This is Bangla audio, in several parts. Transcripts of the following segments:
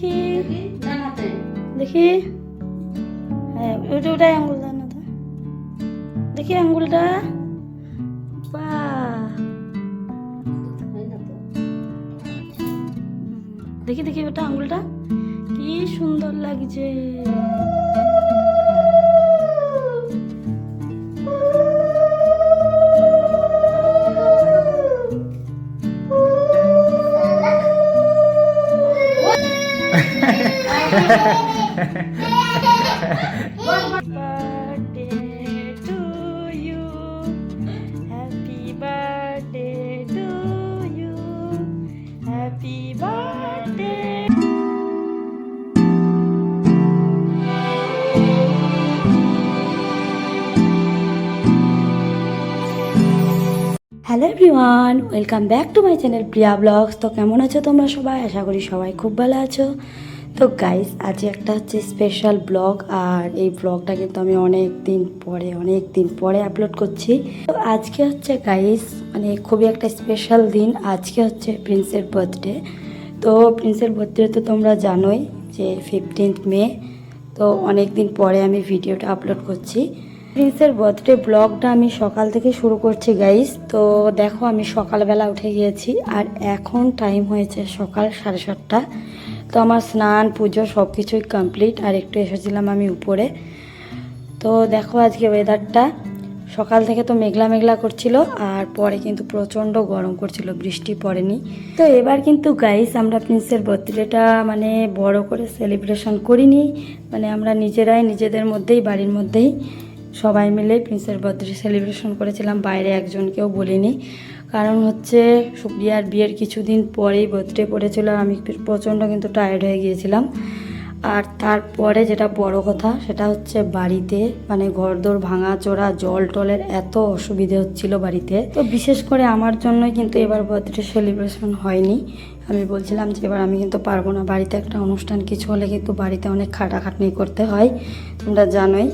দেখি দেখি। হ্যাঁ ওটাই আঙ্গুল দাও না তো, দেখি আঙ্গুলটা। বাহ, দেখি দেখি ওটা আঙ্গুলটা কি সুন্দর লাগছে। Birthday to you, happy birthday to you, happy birthday. Hello everyone, welcome back to my channel Priya vlogs. তো কেমন আছো তোমরা সবাই? আশা করি সবাই খুব ভালো আছো। তো গাইস, আজ একটা হচ্ছে স্পেশাল ব্লগ, আর এই ব্লগটা কিন্তু আমি অনেক দিন পরে আপলোড করছি। তো আজকে হচ্ছে গাইস মানে খুবই একটা স্পেশাল দিন। আজকে হচ্ছে প্রিন্সের বার্থডে। তো প্রিন্সের বার্থডে তো তোমরা জানোই যে 15th মে। তো অনেক দিন পরে আমি ভিডিওটা আপলোড করছি। প্রিন্সের বার্থডে ব্লগটা আমি সকাল থেকে শুরু করছি গাইস। তো দেখো আমি সকালবেলা উঠে গিয়েছি, আর এখন টাইম হয়েছে সকাল 7:30। তো আমার স্নান পুজো সব কিছুই কমপ্লিট, আর একটু এসেছিলাম আমি উপরে। তো দেখো আজকে ওয়েদারটা সকাল থেকে তো মেঘলা মেঘলা করছিল, আর পরে কিন্তু প্রচণ্ড গরম করছিল, বৃষ্টি পড়েনি। তো এবার কিন্তু গাইস আমরা প্রিন্সের বার্থডেটা মানে বড় করে সেলিব্রেশন করিনি, মানে আমরা নিজেরাই নিজেদের মধ্যেই বাড়ির মধ্যেই সবাই মিলে প্রিন্সের বার্থডে সেলিব্রেশন করেছিলাম, বাইরে একজনকেও বলিনি। কারণ হচ্ছে সুপ্রিয়ার বিয়ের কিছুদিন পরেই বার্থডে পড়েছিল, আর আমি প্রচণ্ড কিন্তু টায়ার্ড হয়ে গিয়েছিলাম। আর তারপরে যেটা বড় কথা সেটা হচ্ছে বাড়িতে মানে ঘরদোর ভাঙা চোরা, জল টলের এত অসুবিধে হচ্ছিল বাড়িতে। তো বিশেষ করে আমার জন্যই কিন্তু এবার বার্থডে সেলিব্রেশন হয়নি। আমি বলছিলাম যে এবার আমি কিন্তু পারবো না, বাড়িতে একটা অনুষ্ঠান কিছু হলে কিন্তু বাড়িতে অনেক খাটাখাটনি করতে হয়, তোমরা জানোই।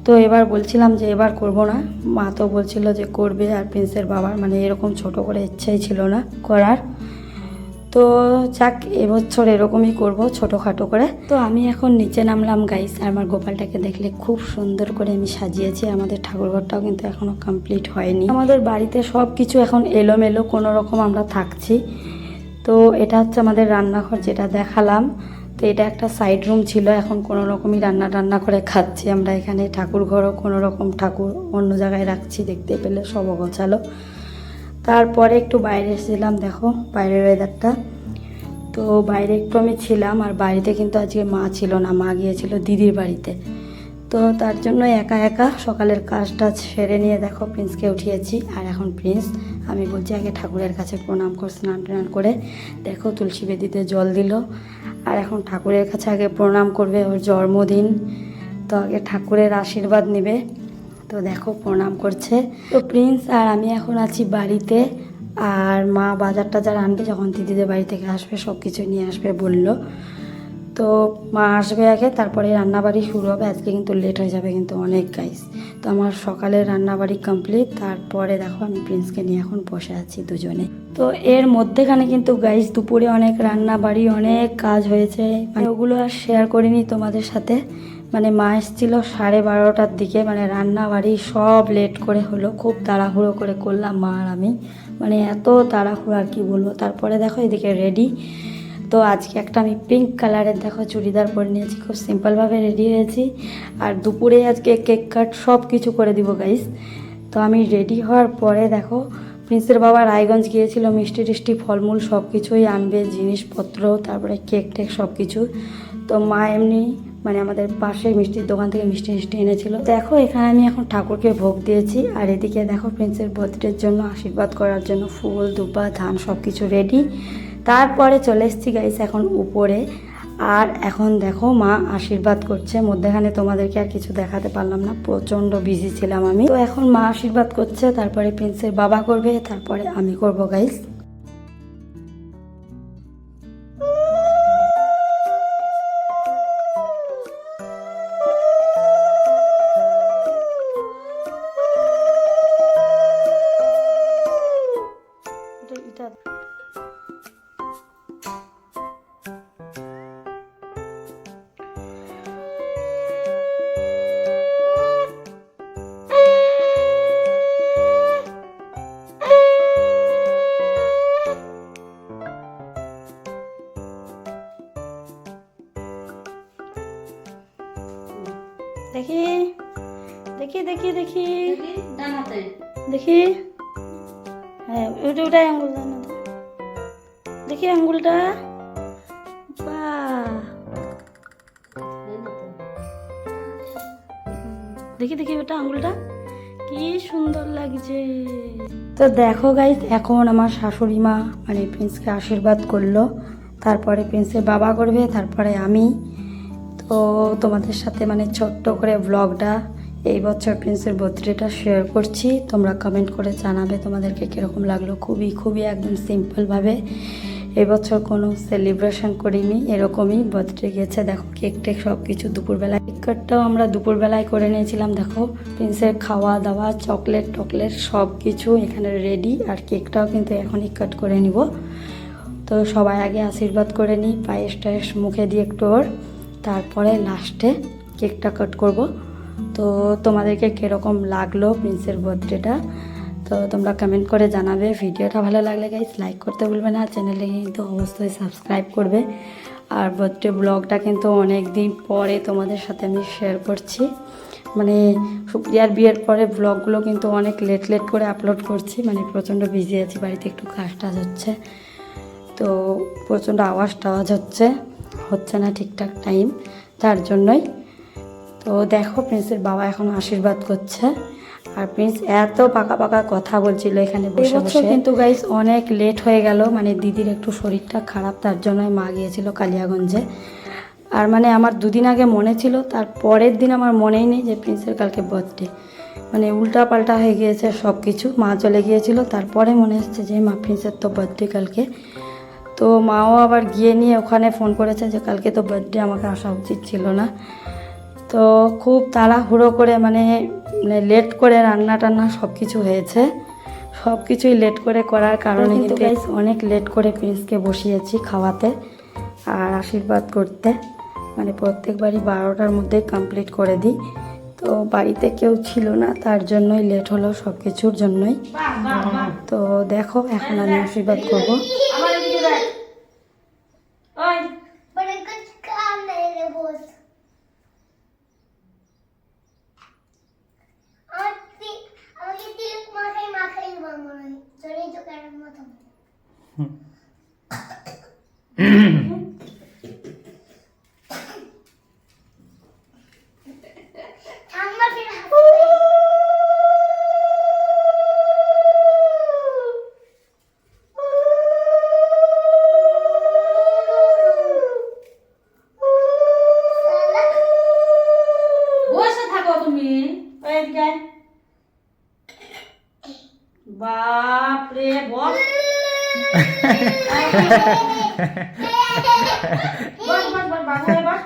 তো এবার বলছিলাম যে এবার করব না, মা তো বলছিল যে করবে, আর প্রিন্সের বাবার মানে এরকম ছোট করে ইচ্ছাই ছিল না করার। তো যাক, এবছর এরকমই করব ছোটোখাটো করে। তো আমি এখন নিচে নামলাম গাইস, আর আমার গোপালটাকে দেখলে খুব সুন্দর করে আমি সাজিয়েছি। আমাদের ঠাকুরঘরটাও কিন্তু এখনও কমপ্লিট হয়নি। আমাদের বাড়িতে সব কিছু এখন এলোমেলো, কোনো রকম আমরা থাকছি। তো এটা হচ্ছে আমাদের রান্নাঘর, যেটা দেখালাম। তো এটা একটা সাইড রুম ছিল, এখন কোনো রকমই রান্না করে খাচ্ছি আমরা এখানে। ঠাকুর ঘরও কোনো রকম ঠাকুর অন্য জায়গায় রাখছি, দেখতে পেলে সব অগোছালো। তারপরে একটু বাইরে এসেছিলাম, দেখো বাইরের ওয়েদারটা। তো বাইরে একটু আমি ছিলাম, আর বাড়িতে কিন্তু আজকে মা ছিল না, মা গিয়েছিল দিদির বাড়িতে। তো তার জন্য একা একা সকালের কাজটা সেরে নিয়ে দেখো প্রিন্সকে উঠিয়েছি। আর এখন প্রিন্স আমি বলছি আগে ঠাকুরের কাছে প্রণাম করে স্নান টান করে, দেখো তুলসী বেদিতে জল দিল। আর এখন ঠাকুরের কাছে আগে প্রণাম করবে, ওর জন্মদিন তো আগে ঠাকুরের আশীর্বাদ নেবে। তো দেখো প্রণাম করছে। তো প্রিন্স আর আমি এখন আছি বাড়িতে, আর মা বাজার টাজার আনবে, যখন দিদিদের বাড়ি থেকে আসবে সব কিছু নিয়ে আসবে বলল। তো মা আসবে আগে, তারপরে রান্নাবাড়ি শুরু হবে। আজকে কিন্তু লেট হয়ে যাবে কিন্তু অনেক গাইস। তো আমার সকালের রান্নাবাড়ি কমপ্লিট, তারপরে দেখো আমি প্রিন্সকে নিয়ে এখন বসে আছি দুজনে। তো এর মধ্যেখানে কিন্তু গাইস দুপুরে অনেক রান্নাবাড়ি অনেক কাজ হয়েছে, মানে ওগুলো আর শেয়ার করিনি তোমাদের সাথে। মানে মা এসেছিলো 12:30টার দিকে, মানে রান্নাবাড়ি সব লেট করে হলো, খুব তাড়াহুড়ো করে করলাম মা আর আমি, মানে এত তাড়াহুড়ো আর কি বলবো। তারপরে দেখো এদিকে রেডি। তো আজকে একটা আমি পিঙ্ক কালারের দেখো চুড়িদার পরে নিয়েছি, খুব সিম্পলভাবে রেডি হয়েছি। আর দুপুরে আজকে কেক কাট সব কিছু করে দিব গাইস। তো আমি রেডি হওয়ার পরে দেখো প্রিন্সের বাবা রায়গঞ্জ গিয়েছিল, মিষ্টি টিষ্টি ফলমূল সব কিছুই আনবে, জিনিসপত্র, তারপরে কেক টেক সব কিছু। তো মা এমনি মানে আমাদের পাশে মিষ্টির দোকান থেকে মিষ্টি মিষ্টি এনেছিল। দেখো এখানে আমি এখন ঠাকুরকে ভোগ দিয়েছি, আর এদিকে দেখো প্রিন্সের বার্থডের জন্য আশীর্বাদ করার জন্য ফুল দুব্বা ধান সব কিছু রেডি। তারপরে চলে এসেছি গাইস এখন উপরে, আর এখন দেখো মা আশীর্বাদ করছে। মধ্যেখানে তোমাদেরকে আর কিছু দেখাতে পারলাম না, প্রচণ্ড বিজি ছিলাম আমি। তো এখন মা আশীর্বাদ করছে, তারপরে প্রিন্সের বাবা করবে, তারপরে আমি করব গাইস। দেখি দেখি দেখি দেখি ডান হাতে দেখি, হ্যাঁ ওটাই আঙ্গুল দাও না তো। দেখি আঙ্গুলটা, বাহ, দেখি দেখি ওটা আঙ্গুলটা কি সুন্দর লাগছে। তো দেখো গাইস, এখন আমার শাশুড়ি মা মানে প্রিন্সকে আশীর্বাদ করলো, তারপরে প্রিন্সের বাবা করবে, তারপরে আমি। তো তোমাদের সাথে মানে ছোট্ট করে ব্লগটা এই বছর প্রিন্সের বার্থডেটা শেয়ার করছি। তোমরা কমেন্ট করে জানাবে তোমাদেরকে কীরকম লাগলো। খুবই খুবই একদম সিম্পলভাবে এবছর কোনো সেলিব্রেশন করিনি, এরকমই বার্থডে গেছে। দেখো কেক টেক সব কিছু দুপুরবেলায়, কেক কাটটাও আমরা দুপুরবেলায় করে নিয়েছিলাম। দেখো প্রিন্সের খাওয়া দাওয়া, চকলেট টকলেট সব কিছু এখানে রেডি, আর কেকটাও কিন্তু এখনই কাট করে নিব। তো সবাই আগে আশীর্বাদ করে নিই, পায়েস টায়েস মুখে দিয়ে একটু ওর, তারপরে লাস্টে কেকটা কাট করব। তো তোমাদেরকে কীরকম লাগলো প্রিন্সের বার্থডেটা তো তোমরা কমেন্ট করে জানাবে। ভিডিওটা ভালো লাগলে গাইস লাইক করতে ভুলবে না, চ্যানেলে কিন্তু অবশ্যই সাবস্ক্রাইব করবে। আর বার্থডে ব্লগটা কিন্তু অনেক দিন পরে তোমাদের সাথে আমি শেয়ার করছি। মানে সুপ্রিয়ার বিয়ের পরে ব্লগগুলো কিন্তু অনেক লেট লেট করে আপলোড করছি, মানে প্রচণ্ড বিজি আছি, বাড়িতে একটু কাজ টাজ হচ্ছে, তো প্রচণ্ড আওয়াজ টাওয়াজ হচ্ছে না ঠিকঠাক টাইম, তার জন্যই। তো দেখো প্রিন্সের বাবা এখন আশীর্বাদ করছে, আর প্রিন্স এত পাকা পাকা কথা বলছিল এখানে বসে বসে। কিন্তু গাইস অনেক লেট হয়ে গেল, মানে দিদির একটু শরীরটা খারাপ, তার জন্যই মা গিয়েছিল কালিয়াগঞ্জে। আর মানে আমার দুদিন আগে মনে ছিল, তার পরের দিন আমার মনেই নেই যে প্রিন্সের কালকে বার্থডে, মানে উল্টা পাল্টা হয়ে গিয়েছে সব কিছু। মা চলে গিয়েছিল, তারপরে মনে হচ্ছে যে মা প্রিন্সের তো বার্থডে কালকে। তো মাও আবার গিয়ে নিয়ে ওখানে ফোন করেছে যে কালকে তো বার্থডে, আমাকে আসা উচিত ছিল না। তো খুব তাড়াহুড়ো করে মানে লেট করে রান্না টান্না সব কিছু হয়েছে, সব কিছুই লেট করে করার কারণে কিন্তু গাইস অনেক লেট করে প্রিন্সকে বসিয়েছি খাওয়াতে আর আশীর্বাদ করতে, মানে প্রত্যেকবারই 12টার মধ্যে কমপ্লিট করে দিই। তো বাড়িতে কেউ ছিল না, তার জন্যই লেট হলো, সব কিছুর জন্যই। তো দেখো এখন আমি আশীর্বাদ করবো। বাপরে বস বস বস বস বাবু বস।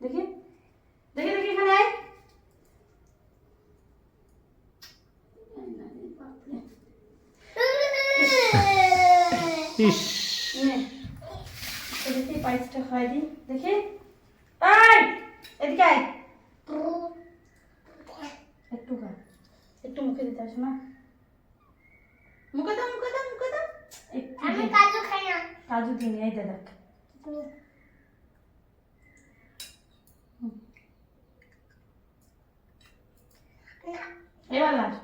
দেখি দেখি দেখি এখানে আয়। ইস দেখি পায়েসটা খাই দি দেখি, আয় এদিকে আয়, একটু খা, একটু মুখে দিতে আসো না, মুখে দাও মুখে দাও মুখে দাও। আমি কাজু খাই না। কাজু দিন এই দে দেখ, এবার লাস্ট,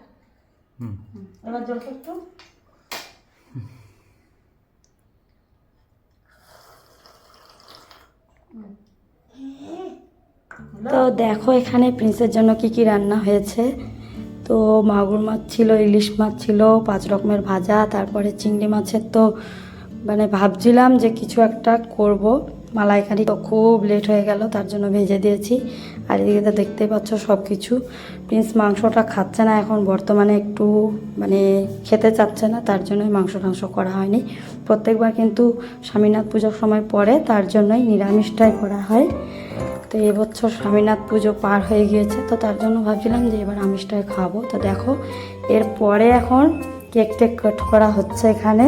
এবার জল একটু। তো দেখো এখানে প্রিন্সের জন্য কি কি রান্না হয়েছে। তো মাগুর মাছ ছিল, ইলিশ মাছ ছিল, 5 রকমের ভাজা, তারপরে চিংড়ি মাছের তো মানে ভাবছিলাম যে কিছু একটা করব মালাইকারি, তো খুব লেট হয়ে গেল, তার জন্য ভেজে দিয়েছি। আর এদিকে তো দেখতেই পাচ্ছ সব কিছু। প্রিন্স মাংসটা খাচ্ছে না এখন বর্তমানে, একটু মানে খেতে চাচ্ছে না, তার জন্যই মাংস টাংস করা হয়নি। প্রত্যেকবার কিন্তু স্বামীনাথ পুজোর সময় পড়ে, তার জন্যই নিরামিষটাই করা হয়। তো এবছর স্বামীনাথ পুজো পার হয়ে গিয়েছে, তো তার জন্য ভাবছিলাম যে এবার আমিষটাই খাবো। তো দেখো এরপরে এখন কেক টেক কাট করা হচ্ছে এখানে।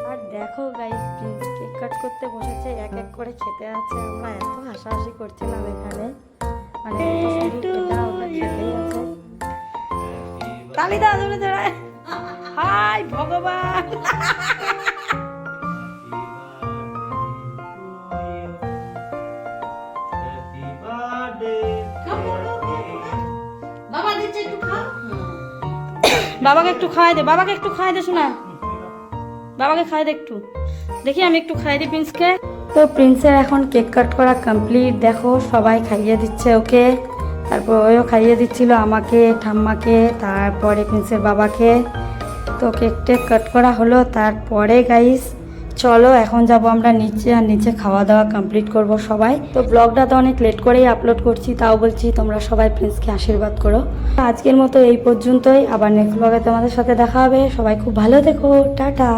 আর দেখো গাইস প্রিন্স কেক কাট করতে বসেছে, এক এক করে খেতে আছে। আমরা এত হাসাহাসি করছিলাম এখানে, মানে এত সুন্দর এটা ওটা খেতেই আছে। তালি দাও জোরে জোরে, হাই ভগবান। বাবা দিচ্ছে একটু খাও। বাবাকে একটু খাওয়াই দে, বাবাকে একটু খাওয়াই দে শোনা, বাবাকে খাওয়াই দে একটু, দেখি আমি একটু খাইয়ে দিই প্রিন্সকে। তো প্রিন্সের এখন কেক কাট করা কমপ্লিট, দেখো সবাই খাইয়ে দিচ্ছে ওকে, তারপর ওও খাইয়ে দিচ্ছিল আমাকে, ঠাম্মাকে, তারপরে প্রিন্সের বাবাকে। তো কেক টেক কাট করা হলো, তারপরে গাইস চলো এখন যাব আমরা নিচে, আর নিচে খাওয়া দাওয়া কমপ্লিট করব সবাই। তো ব্লগটা তো অনেক লেট করেই আপলোড করছি, তাও বলছি তোমরা সবাই প্রিন্সকে আশীর্বাদ করো। আজকের মতো এই পর্যন্তই, আবার নেক্সট ব্লগে তোমাদের সাথে দেখা হবে। সবাই খুব ভালো থেকো, টাটা।